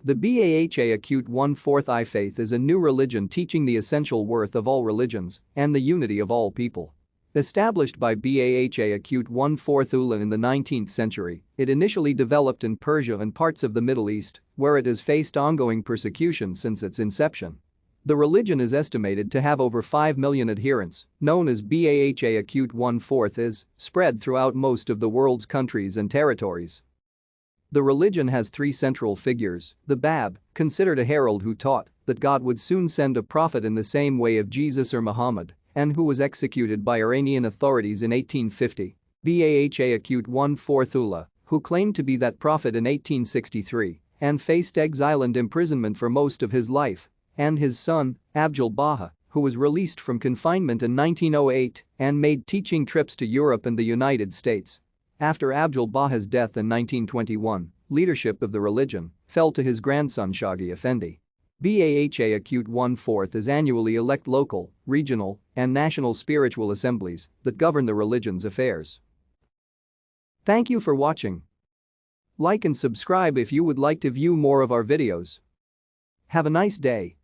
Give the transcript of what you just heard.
The Bahá'í Faith is a new religion teaching the essential worth of all religions and the unity of all people. Established by Bahá'u'lláh in the 19th century, it initially developed in Persia and parts of the Middle East, where it has faced ongoing persecution since its inception. The religion is estimated to have over 5 million adherents, known as Bahá'u'lláh is spread throughout most of the world's countries and territories. The religion has three central figures: the Bab, considered a herald who taught that God would soon send a prophet in the same way of Jesus or Muhammad, and who was executed by Iranian authorities in 1850; Bahá'u'lláh, who claimed to be that prophet in 1863 and faced exile and imprisonment for most of his life; and his son, Abdul-Baha, who was released from confinement in 1908 and made teaching trips to Europe and the United States. After Abdul-Baha's death in 1921, leadership of the religion fell to his grandson Shaghi Effendi. Bahá'u'lláh is annually elect local, regional, and national spiritual assemblies that govern the religion's affairs. Thank you for watching. Like and subscribe if you would like to view more of our videos. Have a nice day.